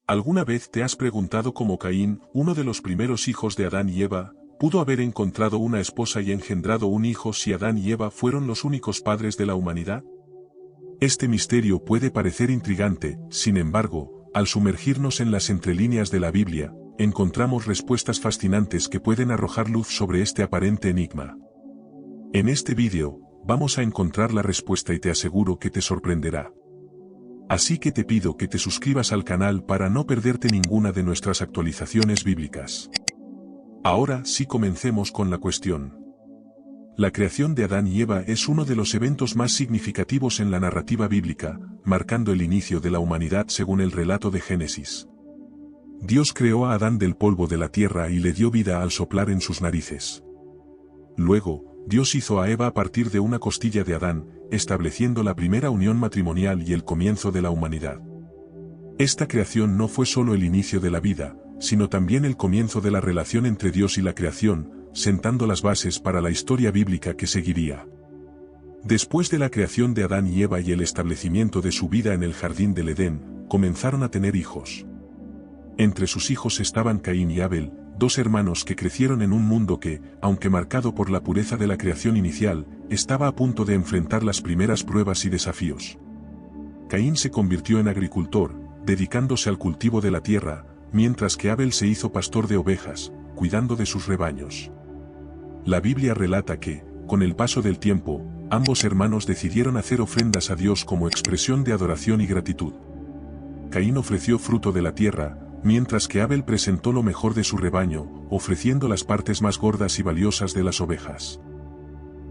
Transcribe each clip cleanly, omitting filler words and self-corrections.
¿Alguna vez te has preguntado cómo Caín, uno de los primeros hijos de Adán y Eva, pudo haber encontrado una esposa y engendrado un hijo si Adán y Eva fueron los únicos padres de la humanidad? Este misterio puede parecer intrigante, sin embargo, al sumergirnos en las entrelíneas de la Biblia, encontramos respuestas fascinantes que pueden arrojar luz sobre este aparente enigma. En este vídeo, vamos a encontrar la respuesta y te aseguro que te sorprenderá. Así que te pido que te suscribas al canal para no perderte ninguna de nuestras actualizaciones bíblicas. Ahora sí, comencemos con la cuestión. La creación de Adán y Eva es uno de los eventos más significativos en la narrativa bíblica, marcando el inicio de la humanidad según el relato de Génesis. Dios creó a Adán del polvo de la tierra y le dio vida al soplar en sus narices. Luego, Dios hizo a Eva a partir de una costilla de Adán, estableciendo la primera unión matrimonial y el comienzo de la humanidad. Esta creación no fue solo el inicio de la vida, sino también el comienzo de la relación entre Dios y la creación, sentando las bases para la historia bíblica que seguiría. Después de la creación de Adán y Eva y el establecimiento de su vida en el jardín del Edén, comenzaron a tener hijos. Entre sus hijos estaban Caín y Abel, dos hermanos que crecieron en un mundo que, aunque marcado por la pureza de la creación inicial, estaba a punto de enfrentar las primeras pruebas y desafíos. Caín se convirtió en agricultor, dedicándose al cultivo de la tierra, mientras que Abel se hizo pastor de ovejas, cuidando de sus rebaños. La Biblia relata que, con el paso del tiempo, ambos hermanos decidieron hacer ofrendas a Dios como expresión de adoración y gratitud. Caín ofreció fruto de la tierra, mientras que Abel presentó lo mejor de su rebaño, ofreciendo las partes más gordas y valiosas de las ovejas.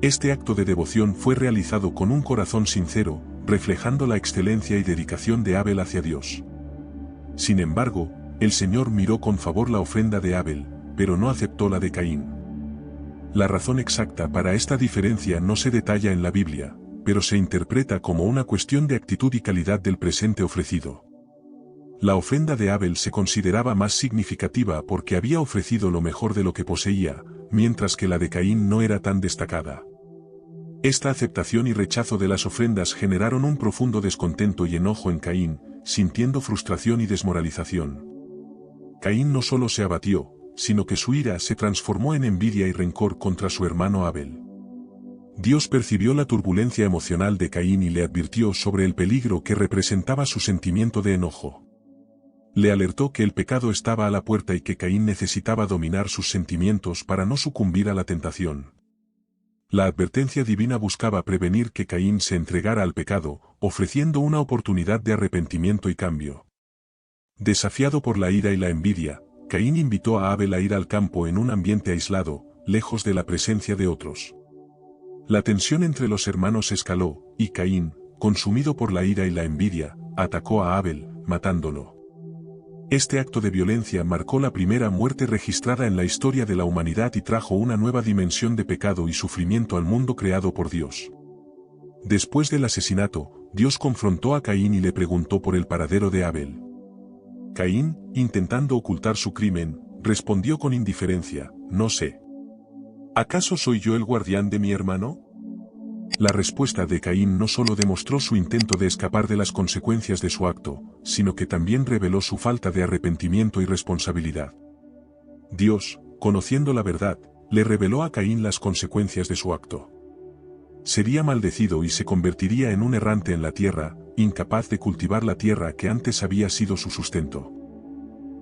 Este acto de devoción fue realizado con un corazón sincero, reflejando la excelencia y dedicación de Abel hacia Dios. Sin embargo, el Señor miró con favor la ofrenda de Abel, pero no aceptó la de Caín. La razón exacta para esta diferencia no se detalla en la Biblia, pero se interpreta como una cuestión de actitud y calidad del presente ofrecido. La ofrenda de Abel se consideraba más significativa porque había ofrecido lo mejor de lo que poseía, mientras que la de Caín no era tan destacada. Esta aceptación y rechazo de las ofrendas generaron un profundo descontento y enojo en Caín, sintiendo frustración y desmoralización. Caín no solo se abatió, sino que su ira se transformó en envidia y rencor contra su hermano Abel. Dios percibió la turbulencia emocional de Caín y le advirtió sobre el peligro que representaba su sentimiento de enojo. Le alertó que el pecado estaba a la puerta y que Caín necesitaba dominar sus sentimientos para no sucumbir a la tentación. La advertencia divina buscaba prevenir que Caín se entregara al pecado, ofreciendo una oportunidad de arrepentimiento y cambio. Desafiado por la ira y la envidia, Caín invitó a Abel a ir al campo en un ambiente aislado, lejos de la presencia de otros. La tensión entre los hermanos escaló, y Caín, consumido por la ira y la envidia, atacó a Abel, matándolo. Este acto de violencia marcó la primera muerte registrada en la historia de la humanidad y trajo una nueva dimensión de pecado y sufrimiento al mundo creado por Dios. Después del asesinato, Dios confrontó a Caín y le preguntó por el paradero de Abel. Caín, intentando ocultar su crimen, respondió con indiferencia: no sé. ¿Acaso soy yo el guardián de mi hermano? La respuesta de Caín no solo demostró su intento de escapar de las consecuencias de su acto, sino que también reveló su falta de arrepentimiento y responsabilidad. Dios, conociendo la verdad, le reveló a Caín las consecuencias de su acto. Sería maldecido y se convertiría en un errante en la tierra, incapaz de cultivar la tierra que antes había sido su sustento.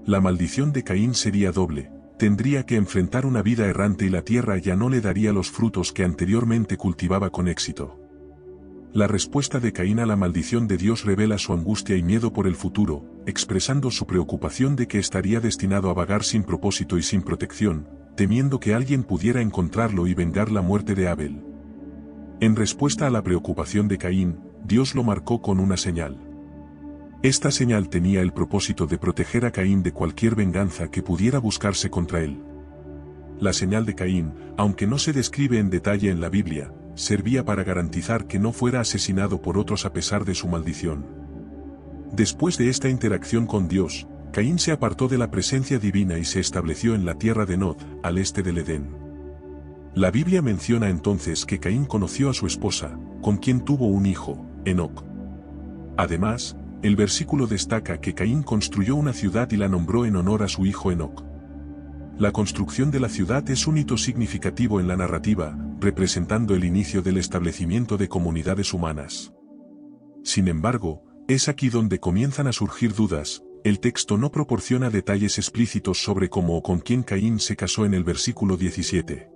La maldición de Caín sería doble. Tendría que enfrentar una vida errante y la tierra ya no le daría los frutos que anteriormente cultivaba con éxito. La respuesta de Caín a la maldición de Dios revela su angustia y miedo por el futuro, expresando su preocupación de que estaría destinado a vagar sin propósito y sin protección, temiendo que alguien pudiera encontrarlo y vengar la muerte de Abel. En respuesta a la preocupación de Caín, Dios lo marcó con una señal. Esta señal tenía el propósito de proteger a Caín de cualquier venganza que pudiera buscarse contra él. La señal de Caín, aunque no se describe en detalle en la Biblia, servía para garantizar que no fuera asesinado por otros a pesar de su maldición. Después de esta interacción con Dios, Caín se apartó de la presencia divina y se estableció en la tierra de Nod, al este del Edén. La Biblia menciona entonces que Caín conoció a su esposa, con quien tuvo un hijo, Enoc. Además, el versículo destaca que Caín construyó una ciudad y la nombró en honor a su hijo Enoc. La construcción de la ciudad es un hito significativo en la narrativa, representando el inicio del establecimiento de comunidades humanas. Sin embargo, es aquí donde comienzan a surgir dudas. El texto no proporciona detalles explícitos sobre cómo o con quién Caín se casó en el versículo 17.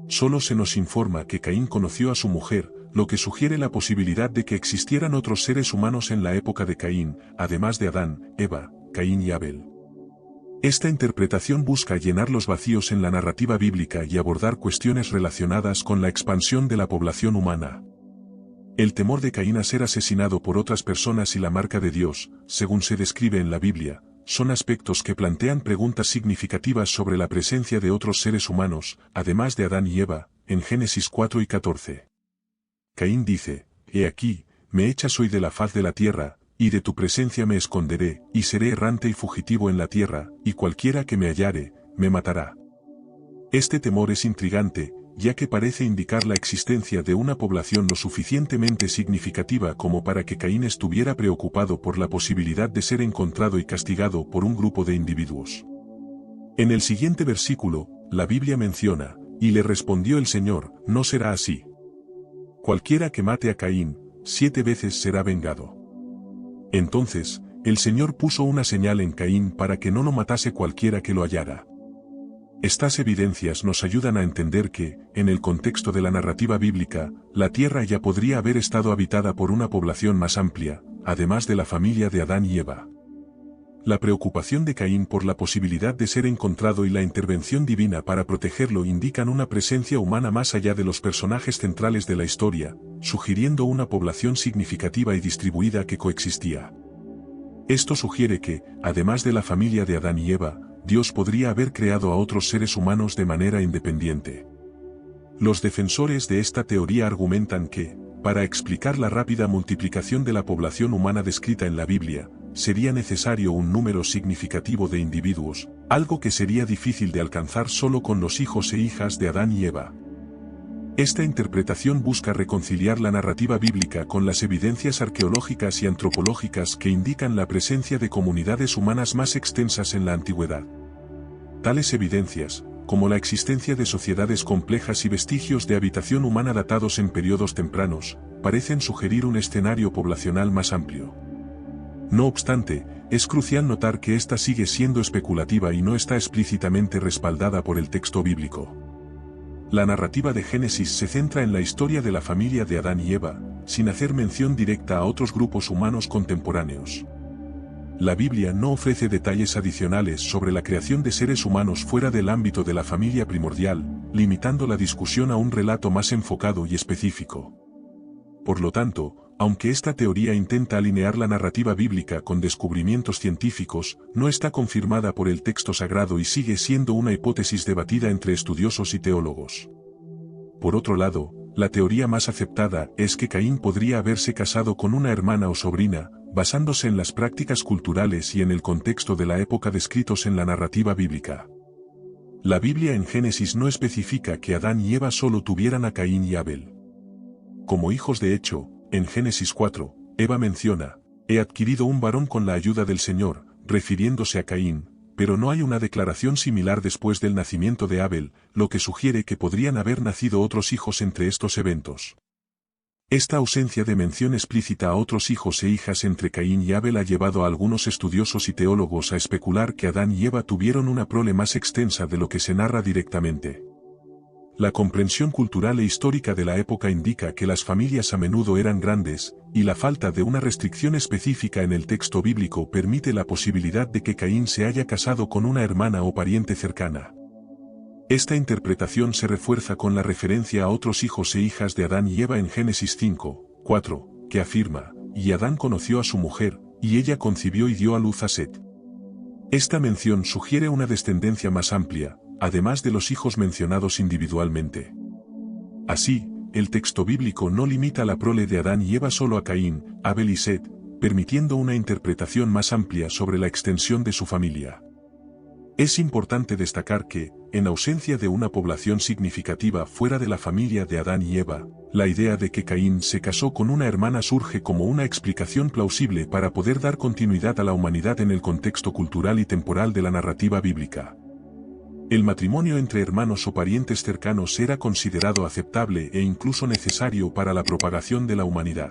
Solo se nos informa que Caín conoció a su mujer, lo que sugiere la posibilidad de que existieran otros seres humanos en la época de Caín, además de Adán, Eva, Caín y Abel. Esta interpretación busca llenar los vacíos en la narrativa bíblica y abordar cuestiones relacionadas con la expansión de la población humana. El temor de Caín a ser asesinado por otras personas y la marca de Dios, según se describe en la Biblia, son aspectos que plantean preguntas significativas sobre la presencia de otros seres humanos, además de Adán y Eva, en Génesis 4 y 14. Caín dice: «He aquí, me echas hoy de la faz de la tierra, y de tu presencia me esconderé, y seré errante y fugitivo en la tierra, y cualquiera que me hallare, me matará». Este temor es intrigante, ya que parece indicar la existencia de una población lo suficientemente significativa como para que Caín estuviera preocupado por la posibilidad de ser encontrado y castigado por un grupo de individuos. En el siguiente versículo, la Biblia menciona: «Y le respondió el Señor, no será así. Cualquiera que mate a Caín, 7 veces será vengado». Entonces, el Señor puso una señal en Caín para que no lo matase cualquiera que lo hallara. Estas evidencias nos ayudan a entender que, en el contexto de la narrativa bíblica, la tierra ya podría haber estado habitada por una población más amplia, además de la familia de Adán y Eva. La preocupación de Caín por la posibilidad de ser encontrado y la intervención divina para protegerlo indican una presencia humana más allá de los personajes centrales de la historia, sugiriendo una población significativa y distribuida que coexistía. Esto sugiere que, además de la familia de Adán y Eva, Dios podría haber creado a otros seres humanos de manera independiente. Los defensores de esta teoría argumentan que, para explicar la rápida multiplicación de la población humana descrita en la Biblia, sería necesario un número significativo de individuos, algo que sería difícil de alcanzar solo con los hijos e hijas de Adán y Eva. Esta interpretación busca reconciliar la narrativa bíblica con las evidencias arqueológicas y antropológicas que indican la presencia de comunidades humanas más extensas en la antigüedad. Tales evidencias, como la existencia de sociedades complejas y vestigios de habitación humana datados en periodos tempranos, parecen sugerir un escenario poblacional más amplio. No obstante, es crucial notar que esta sigue siendo especulativa y no está explícitamente respaldada por el texto bíblico. La narrativa de Génesis se centra en la historia de la familia de Adán y Eva, sin hacer mención directa a otros grupos humanos contemporáneos. La Biblia no ofrece detalles adicionales sobre la creación de seres humanos fuera del ámbito de la familia primordial, limitando la discusión a un relato más enfocado y específico. Por lo tanto, aunque esta teoría intenta alinear la narrativa bíblica con descubrimientos científicos, no está confirmada por el texto sagrado y sigue siendo una hipótesis debatida entre estudiosos y teólogos. Por otro lado, la teoría más aceptada es que Caín podría haberse casado con una hermana o sobrina, basándose en las prácticas culturales y en el contexto de la época descritos en la narrativa bíblica. La Biblia en Génesis no especifica que Adán y Eva solo tuvieran a Caín y Abel. Como hijos de hecho, en Génesis 4, Eva menciona: «He adquirido un varón con la ayuda del Señor», refiriéndose a Caín, pero no hay una declaración similar después del nacimiento de Abel, lo que sugiere que podrían haber nacido otros hijos entre estos eventos. Esta ausencia de mención explícita a otros hijos e hijas entre Caín y Abel ha llevado a algunos estudiosos y teólogos a especular que Adán y Eva tuvieron una prole más extensa de lo que se narra directamente. La comprensión cultural e histórica de la época indica que las familias a menudo eran grandes, y la falta de una restricción específica en el texto bíblico permite la posibilidad de que Caín se haya casado con una hermana o pariente cercana. Esta interpretación se refuerza con la referencia a otros hijos e hijas de Adán y Eva en Génesis 5, 4, que afirma: «Y Adán conoció a su mujer, y ella concibió y dio a luz a Set». Esta mención sugiere una descendencia más amplia, además de los hijos mencionados individualmente. Así, el texto bíblico no limita la prole de Adán y Eva solo a Caín, Abel y Set, permitiendo una interpretación más amplia sobre la extensión de su familia. Es importante destacar que, en ausencia de una población significativa fuera de la familia de Adán y Eva, la idea de que Caín se casó con una hermana surge como una explicación plausible para poder dar continuidad a la humanidad en el contexto cultural y temporal de la narrativa bíblica. El matrimonio entre hermanos o parientes cercanos era considerado aceptable e incluso necesario para la propagación de la humanidad.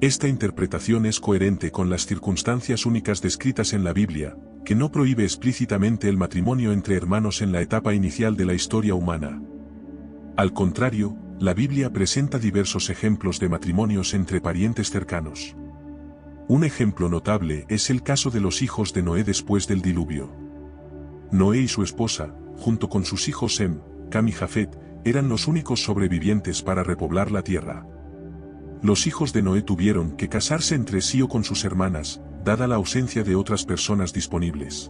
Esta interpretación es coherente con las circunstancias únicas descritas en la Biblia, que no prohíbe explícitamente el matrimonio entre hermanos en la etapa inicial de la historia humana. Al contrario, la Biblia presenta diversos ejemplos de matrimonios entre parientes cercanos. Un ejemplo notable es el caso de los hijos de Noé después del diluvio. Noé y su esposa, junto con sus hijos Sem, Cam y Jafet, eran los únicos sobrevivientes para repoblar la tierra. Los hijos de Noé tuvieron que casarse entre sí o con sus hermanas, dada la ausencia de otras personas disponibles.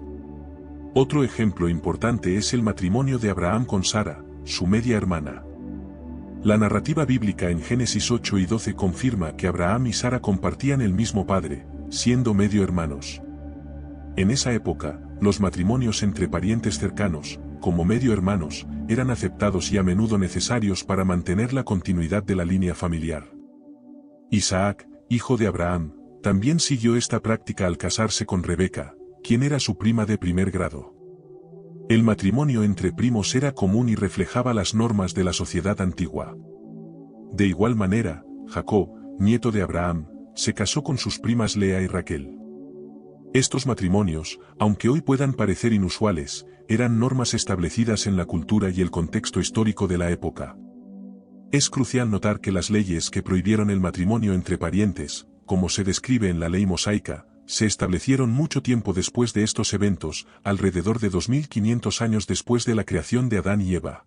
Otro ejemplo importante es el matrimonio de Abraham con Sara, su media hermana. La narrativa bíblica en Génesis 8 y 12 confirma que Abraham y Sara compartían el mismo padre, siendo medio hermanos. En esa época, los matrimonios entre parientes cercanos, como medio hermanos, eran aceptados y a menudo necesarios para mantener la continuidad de la línea familiar. Isaac, hijo de Abraham, también siguió esta práctica al casarse con Rebeca, quien era su prima de primer grado. El matrimonio entre primos era común y reflejaba las normas de la sociedad antigua. De igual manera, Jacob, nieto de Abraham, se casó con sus primas Lea y Raquel. Estos matrimonios, aunque hoy puedan parecer inusuales, eran normas establecidas en la cultura y el contexto histórico de la época. Es crucial notar que las leyes que prohibieron el matrimonio entre parientes, como se describe en la ley mosaica, se establecieron mucho tiempo después de estos eventos, alrededor de 2500 años después de la creación de Adán y Eva.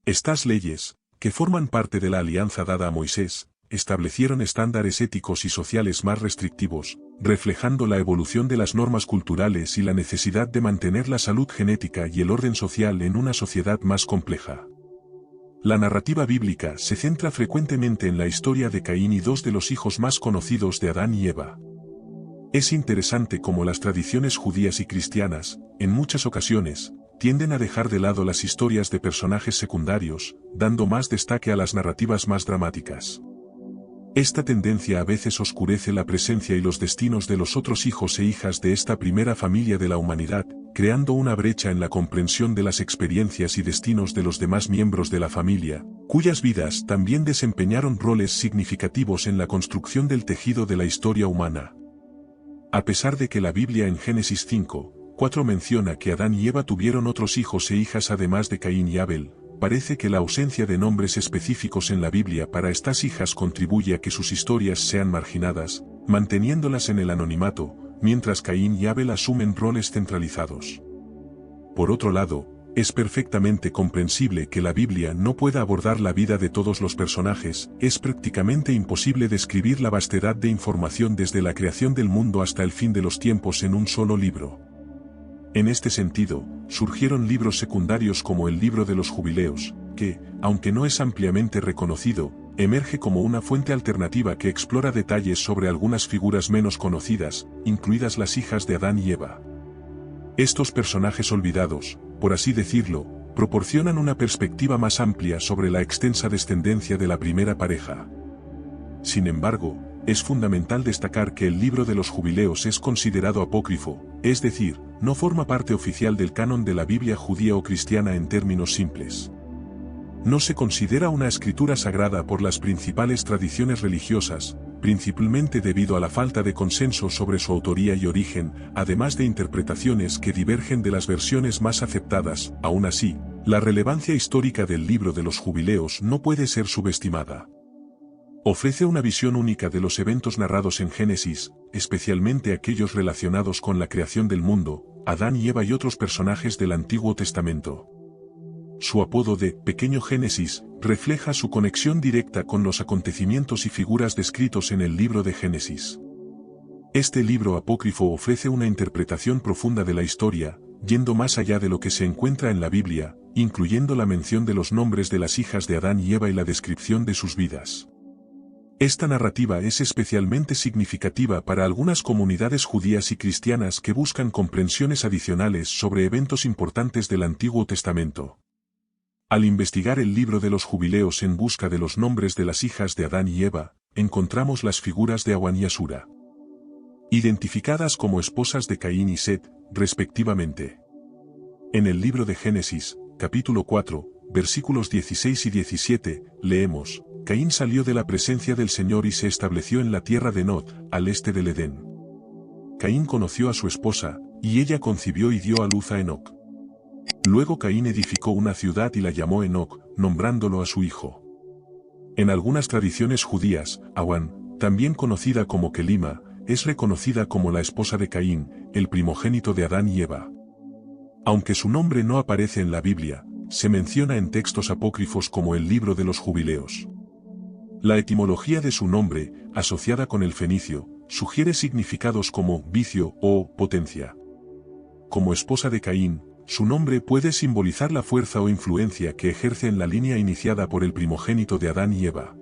Estas leyes, que forman parte de la alianza dada a Moisés, establecieron estándares éticos y sociales más restrictivos, reflejando la evolución de las normas culturales y la necesidad de mantener la salud genética y el orden social en una sociedad más compleja. La narrativa bíblica se centra frecuentemente en la historia de Caín y dos de los hijos más conocidos de Adán y Eva. Es interesante cómo las tradiciones judías y cristianas, en muchas ocasiones, tienden a dejar de lado las historias de personajes secundarios, dando más destaque a las narrativas más dramáticas. Esta tendencia a veces oscurece la presencia y los destinos de los otros hijos e hijas de esta primera familia de la humanidad, creando una brecha en la comprensión de las experiencias y destinos de los demás miembros de la familia, cuyas vidas también desempeñaron roles significativos en la construcción del tejido de la historia humana. A pesar de que la Biblia en Génesis 5:4 menciona que Adán y Eva tuvieron otros hijos e hijas además de Caín y Abel, parece que la ausencia de nombres específicos en la Biblia para estas hijas contribuye a que sus historias sean marginadas, manteniéndolas en el anonimato, mientras Caín y Abel asumen roles centralizados. Por otro lado, es perfectamente comprensible que la Biblia no pueda abordar la vida de todos los personajes, es prácticamente imposible describir la vastedad de información desde la creación del mundo hasta el fin de los tiempos en un solo libro. En este sentido, surgieron libros secundarios como el Libro de los Jubileos, que, aunque no es ampliamente reconocido, emerge como una fuente alternativa que explora detalles sobre algunas figuras menos conocidas, incluidas las hijas de Adán y Eva. Estos personajes olvidados, por así decirlo, proporcionan una perspectiva más amplia sobre la extensa descendencia de la primera pareja. Sin embargo, es fundamental destacar que el Libro de los Jubileos es considerado apócrifo, es decir, no forma parte oficial del canon de la Biblia judía o cristiana en términos simples. No se considera una escritura sagrada por las principales tradiciones religiosas, principalmente debido a la falta de consenso sobre su autoría y origen, además de interpretaciones que divergen de las versiones más aceptadas. Aún así, la relevancia histórica del Libro de los Jubileos no puede ser subestimada. Ofrece una visión única de los eventos narrados en Génesis, especialmente aquellos relacionados con la creación del mundo, Adán y Eva y otros personajes del Antiguo Testamento. Su apodo de Pequeño Génesis refleja su conexión directa con los acontecimientos y figuras descritos en el libro de Génesis. Este libro apócrifo ofrece una interpretación profunda de la historia, yendo más allá de lo que se encuentra en la Biblia, incluyendo la mención de los nombres de las hijas de Adán y Eva y la descripción de sus vidas. Esta narrativa es especialmente significativa para algunas comunidades judías y cristianas que buscan comprensiones adicionales sobre eventos importantes del Antiguo Testamento. Al investigar el libro de los Jubileos en busca de los nombres de las hijas de Adán y Eva, encontramos las figuras de Awan y Asura, identificadas como esposas de Caín y Set, respectivamente. En el libro de Génesis, capítulo 4, versículos 16 y 17, leemos: Caín salió de la presencia del Señor y se estableció en la tierra de Nod, al este del Edén. Caín conoció a su esposa, y ella concibió y dio a luz a Enoc. Luego Caín edificó una ciudad y la llamó Enoc, nombrándolo a su hijo. En algunas tradiciones judías, Awan, también conocida como Kelima, es reconocida como la esposa de Caín, el primogénito de Adán y Eva. Aunque su nombre no aparece en la Biblia, se menciona en textos apócrifos como el libro de los Jubileos. La etimología de su nombre, asociada con el fenicio, sugiere significados como vicio o potencia. Como esposa de Caín, su nombre puede simbolizar la fuerza o influencia que ejerce en la línea iniciada por el primogénito de Adán y Eva.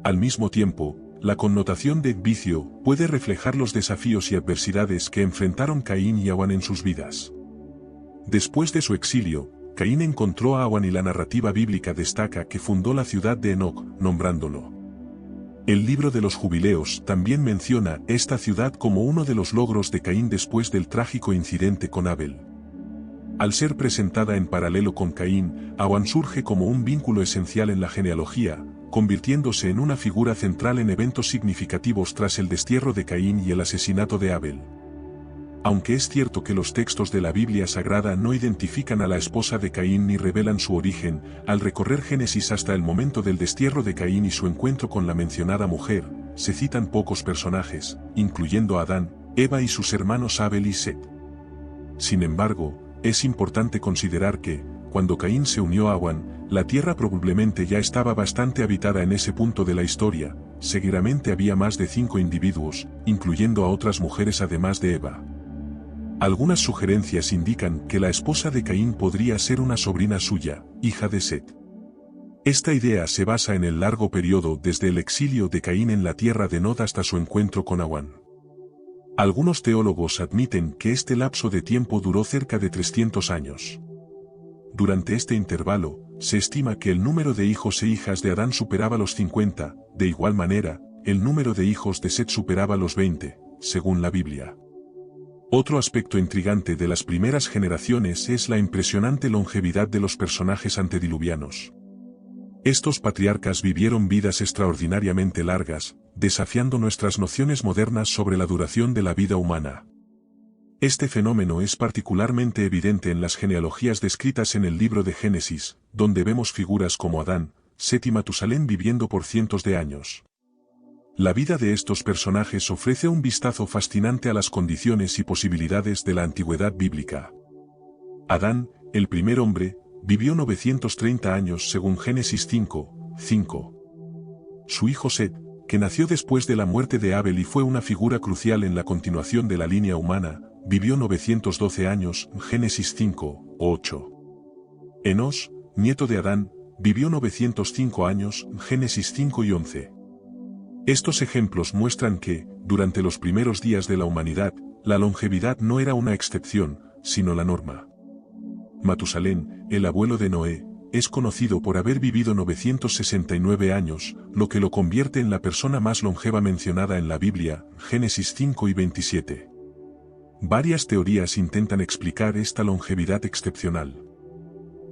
Al mismo tiempo, la connotación de vicio puede reflejar los desafíos y adversidades que enfrentaron Caín y Awan en sus vidas. Después de su exilio, Caín encontró a Awan y la narrativa bíblica destaca que fundó la ciudad de Enoc, nombrándolo. El libro de los Jubileos también menciona esta ciudad como uno de los logros de Caín después del trágico incidente con Abel. Al ser presentada en paralelo con Caín, Awan surge como un vínculo esencial en la genealogía, convirtiéndose en una figura central en eventos significativos tras el destierro de Caín y el asesinato de Abel. Aunque es cierto que los textos de la Biblia Sagrada no identifican a la esposa de Caín ni revelan su origen, al recorrer Génesis hasta el momento del destierro de Caín y su encuentro con la mencionada mujer, se citan pocos personajes, incluyendo a Adán, Eva y sus hermanos Abel y Set. Sin embargo, es importante considerar que, cuando Caín se unió a Awan, la tierra probablemente ya estaba bastante habitada en ese punto de la historia, seguramente había más de 5 individuos, incluyendo a otras mujeres además de Eva. Algunas sugerencias indican que la esposa de Caín podría ser una sobrina suya, hija de Set. Esta idea se basa en el largo periodo desde el exilio de Caín en la tierra de Nod hasta su encuentro con Awan. Algunos teólogos admiten que este lapso de tiempo duró cerca de 300 años. Durante este intervalo, se estima que el número de hijos e hijas de Adán superaba los 50, de igual manera, el número de hijos de Set superaba los 20, según la Biblia. Otro aspecto intrigante de las primeras generaciones es la impresionante longevidad de los personajes antediluvianos. Estos patriarcas vivieron vidas extraordinariamente largas, desafiando nuestras nociones modernas sobre la duración de la vida humana. Este fenómeno es particularmente evidente en las genealogías descritas en el libro de Génesis, donde vemos figuras como Adán, Set y Matusalén viviendo por cientos de años. La vida de estos personajes ofrece un vistazo fascinante a las condiciones y posibilidades de la antigüedad bíblica. Adán, el primer hombre, vivió 930 años según Génesis 5:5. Su hijo Set, que nació después de la muerte de Abel y fue una figura crucial en la continuación de la línea humana, vivió 912 años, Génesis 5:8. Enos, nieto de Adán, vivió 905 años, Génesis 5 y 11. Estos ejemplos muestran que, durante los primeros días de la humanidad, la longevidad no era una excepción, sino la norma. Matusalén, el abuelo de Noé, es conocido por haber vivido 969 años, lo que lo convierte en la persona más longeva mencionada en la Biblia, Génesis 5 y 27. Varias teorías intentan explicar esta longevidad excepcional.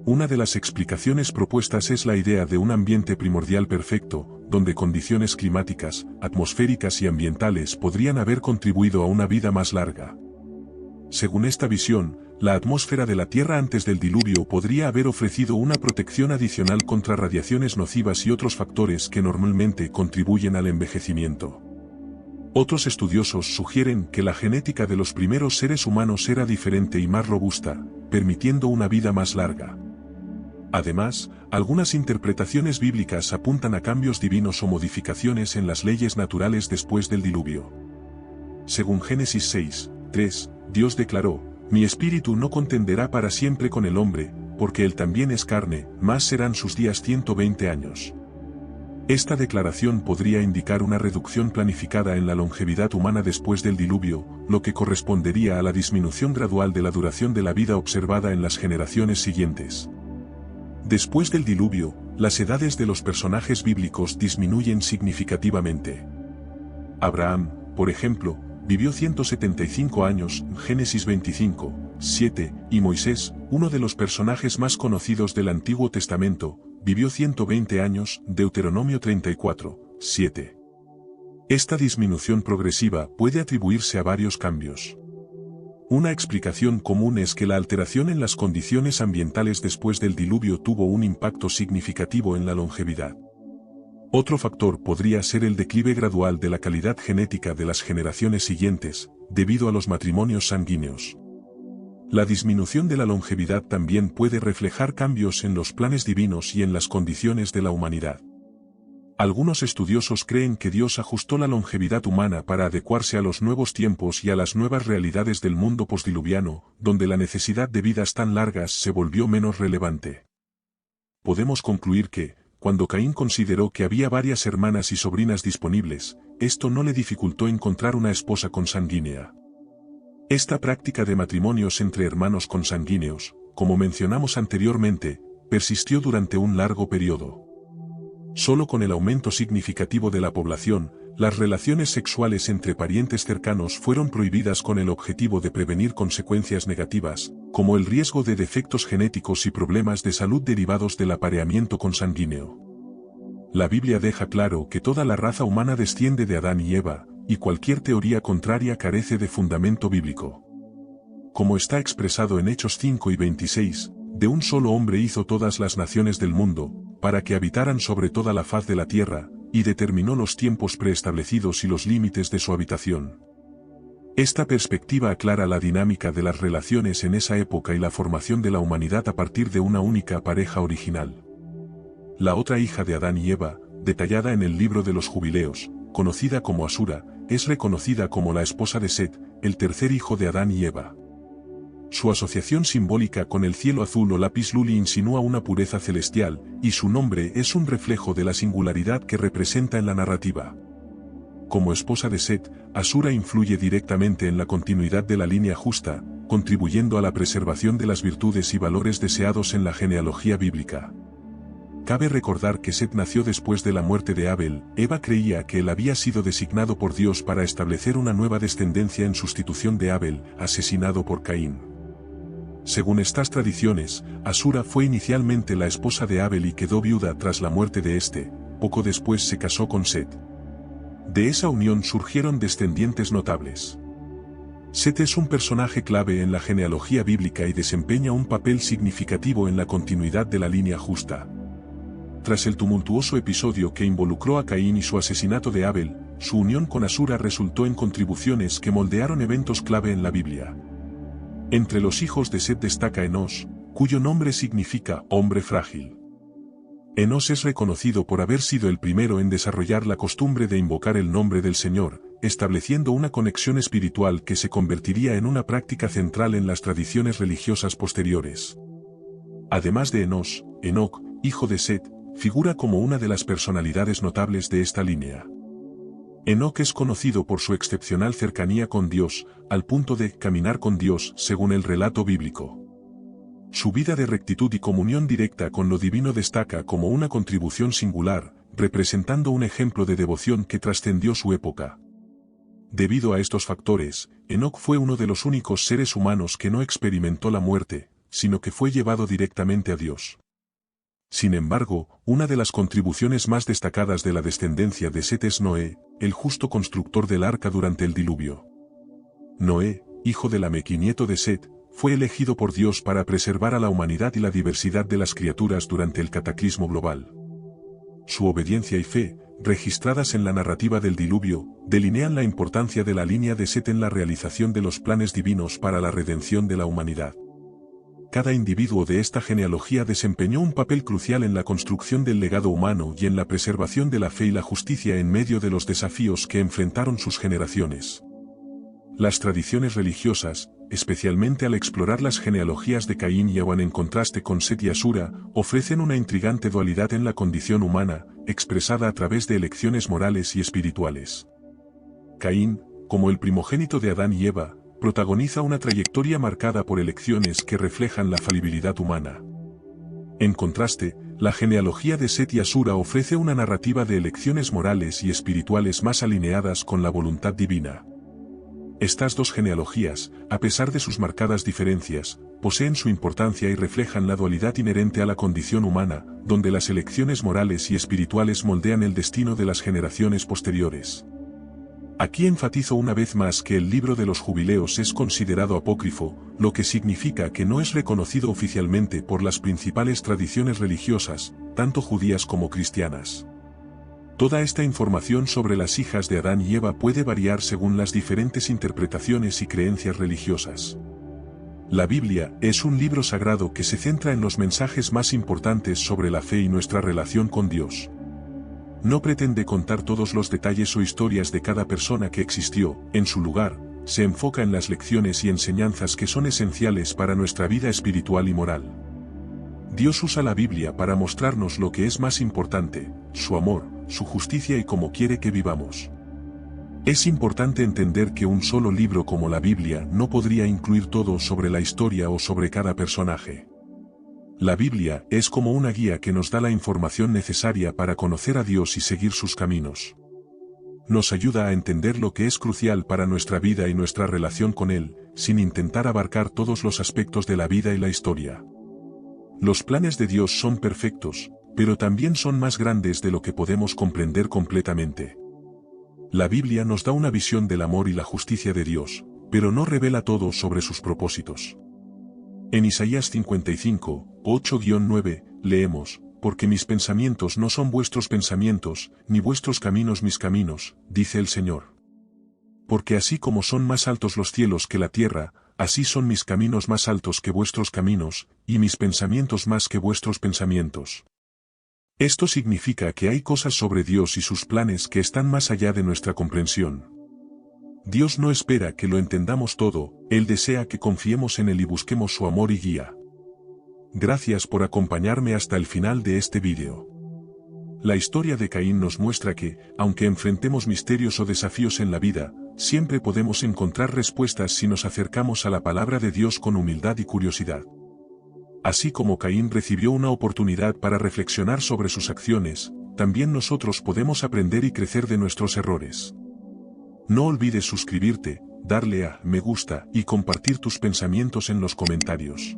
Una de las explicaciones propuestas es la idea de un ambiente primordial perfecto, donde condiciones climáticas, atmosféricas y ambientales podrían haber contribuido a una vida más larga. Según esta visión, la atmósfera de la Tierra antes del diluvio podría haber ofrecido una protección adicional contra radiaciones nocivas y otros factores que normalmente contribuyen al envejecimiento. Otros estudiosos sugieren que la genética de los primeros seres humanos era diferente y más robusta, permitiendo una vida más larga. Además, algunas interpretaciones bíblicas apuntan a cambios divinos o modificaciones en las leyes naturales después del diluvio. Según Génesis 6:3, Dios declaró: «Mi espíritu no contenderá para siempre con el hombre, porque él también es carne, más serán sus días 120 años». Esta declaración podría indicar una reducción planificada en la longevidad humana después del diluvio, lo que correspondería a la disminución gradual de la duración de la vida observada en las generaciones siguientes. Después del diluvio, las edades de los personajes bíblicos disminuyen significativamente. Abraham, por ejemplo, vivió 175 años, Génesis 25, 7, y Moisés, uno de los personajes más conocidos del Antiguo Testamento, vivió 120 años, Deuteronomio 34, 7. Esta disminución progresiva puede atribuirse a varios cambios. Una explicación común es que la alteración en las condiciones ambientales después del diluvio tuvo un impacto significativo en la longevidad. Otro factor podría ser el declive gradual de la calidad genética de las generaciones siguientes, debido a los matrimonios sanguíneos. La disminución de la longevidad también puede reflejar cambios en los planes divinos y en las condiciones de la humanidad. Algunos estudiosos creen que Dios ajustó la longevidad humana para adecuarse a los nuevos tiempos y a las nuevas realidades del mundo postdiluviano, donde la necesidad de vidas tan largas se volvió menos relevante. Podemos concluir que, cuando Caín consideró que había varias hermanas y sobrinas disponibles, esto no le dificultó encontrar una esposa consanguínea. Esta práctica de matrimonios entre hermanos consanguíneos, como mencionamos anteriormente, persistió durante un largo periodo. Solo con el aumento significativo de la población, las relaciones sexuales entre parientes cercanos fueron prohibidas con el objetivo de prevenir consecuencias negativas, como el riesgo de defectos genéticos y problemas de salud derivados del apareamiento consanguíneo. La Biblia deja claro que toda la raza humana desciende de Adán y Eva, y cualquier teoría contraria carece de fundamento bíblico. Como está expresado en Hechos 5 y 26, de un solo hombre hizo todas las naciones del mundo, para que habitaran sobre toda la faz de la tierra, y determinó los tiempos preestablecidos y los límites de su habitación. Esta perspectiva aclara la dinámica de las relaciones en esa época y la formación de la humanidad a partir de una única pareja original. La otra hija de Adán y Eva, detallada en el libro de los Jubileos, conocida como Asura, es reconocida como la esposa de Set, el tercer hijo de Adán y Eva. Su asociación simbólica con el cielo azul o lápiz luli insinúa una pureza celestial, y su nombre es un reflejo de la singularidad que representa en la narrativa. Como esposa de Set, Asura influye directamente en la continuidad de la línea justa, contribuyendo a la preservación de las virtudes y valores deseados en la genealogía bíblica. Cabe recordar que Set nació después de la muerte de Abel. Eva creía que él había sido designado por Dios para establecer una nueva descendencia en sustitución de Abel, asesinado por Caín. Según estas tradiciones, Asura fue inicialmente la esposa de Abel y quedó viuda tras la muerte de este. Poco después se casó con Set. De esa unión surgieron descendientes notables. Set es un personaje clave en la genealogía bíblica y desempeña un papel significativo en la continuidad de la línea justa. Tras el tumultuoso episodio que involucró a Caín y su asesinato de Abel, su unión con Asura resultó en contribuciones que moldearon eventos clave en la Biblia. Entre los hijos de Set destaca Enos, cuyo nombre significa hombre frágil. Enos es reconocido por haber sido el primero en desarrollar la costumbre de invocar el nombre del Señor, estableciendo una conexión espiritual que se convertiría en una práctica central en las tradiciones religiosas posteriores. Además de Enos, Enoc, hijo de Set, figura como una de las personalidades notables de esta línea. Enoc es conocido por su excepcional cercanía con Dios, al punto de caminar con Dios según el relato bíblico. Su vida de rectitud y comunión directa con lo divino destaca como una contribución singular, representando un ejemplo de devoción que trascendió su época. Debido a estos factores, Enoc fue uno de los únicos seres humanos que no experimentó la muerte, sino que fue llevado directamente a Dios. Sin embargo, una de las contribuciones más destacadas de la descendencia de Set es Noé, el justo constructor del arca durante el diluvio. Noé, hijo de Lamec y nieto de Set, fue elegido por Dios para preservar a la humanidad y la diversidad de las criaturas durante el cataclismo global. Su obediencia y fe, registradas en la narrativa del diluvio, delinean la importancia de la línea de Set en la realización de los planes divinos para la redención de la humanidad. Cada individuo de esta genealogía desempeñó un papel crucial en la construcción del legado humano y en la preservación de la fe y la justicia en medio de los desafíos que enfrentaron sus generaciones. Las tradiciones religiosas, especialmente al explorar las genealogías de Caín y Abel en contraste con Set y Asura, ofrecen una intrigante dualidad en la condición humana, expresada a través de elecciones morales y espirituales. Caín, como el primogénito de Adán y Eva, protagoniza una trayectoria marcada por elecciones que reflejan la falibilidad humana. En contraste, la genealogía de Set y Asura ofrece una narrativa de elecciones morales y espirituales más alineadas con la voluntad divina. Estas dos genealogías, a pesar de sus marcadas diferencias, poseen su importancia y reflejan la dualidad inherente a la condición humana, donde las elecciones morales y espirituales moldean el destino de las generaciones posteriores. Aquí enfatizo una vez más que el libro de los Jubileos es considerado apócrifo, lo que significa que no es reconocido oficialmente por las principales tradiciones religiosas, tanto judías como cristianas. Toda esta información sobre las hijas de Adán y Eva puede variar según las diferentes interpretaciones y creencias religiosas. La Biblia es un libro sagrado que se centra en los mensajes más importantes sobre la fe y nuestra relación con Dios. No pretende contar todos los detalles o historias de cada persona que existió, en su lugar, se enfoca en las lecciones y enseñanzas que son esenciales para nuestra vida espiritual y moral. Dios usa la Biblia para mostrarnos lo que es más importante, su amor, su justicia y cómo quiere que vivamos. Es importante entender que un solo libro como la Biblia no podría incluir todo sobre la historia o sobre cada personaje. La Biblia es como una guía que nos da la información necesaria para conocer a Dios y seguir sus caminos. Nos ayuda a entender lo que es crucial para nuestra vida y nuestra relación con Él, sin intentar abarcar todos los aspectos de la vida y la historia. Los planes de Dios son perfectos, pero también son más grandes de lo que podemos comprender completamente. La Biblia nos da una visión del amor y la justicia de Dios, pero no revela todo sobre sus propósitos. En Isaías 55, 8-9, leemos, «Porque mis pensamientos no son vuestros pensamientos, ni vuestros caminos mis caminos, dice el Señor. Porque así como son más altos los cielos que la tierra, así son mis caminos más altos que vuestros caminos, y mis pensamientos más que vuestros pensamientos». Esto significa que hay cosas sobre Dios y sus planes que están más allá de nuestra comprensión. Dios no espera que lo entendamos todo, Él desea que confiemos en Él y busquemos su amor y guía. Gracias por acompañarme hasta el final de este vídeo. La historia de Caín nos muestra que, aunque enfrentemos misterios o desafíos en la vida, siempre podemos encontrar respuestas si nos acercamos a la palabra de Dios con humildad y curiosidad. Así como Caín recibió una oportunidad para reflexionar sobre sus acciones, también nosotros podemos aprender y crecer de nuestros errores. No olvides suscribirte, darle a me gusta y compartir tus pensamientos en los comentarios.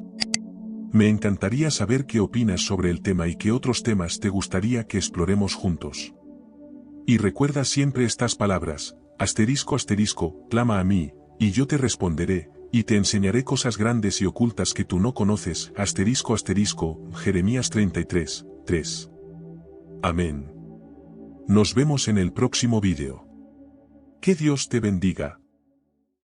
Me encantaría saber qué opinas sobre el tema y qué otros temas te gustaría que exploremos juntos. Y recuerda siempre estas palabras, ***, clama a mí, y yo te responderé, y te enseñaré cosas grandes y ocultas que tú no conoces, ***, Jeremías 33, 3. Amén. Nos vemos en el próximo vídeo. Que Dios te bendiga.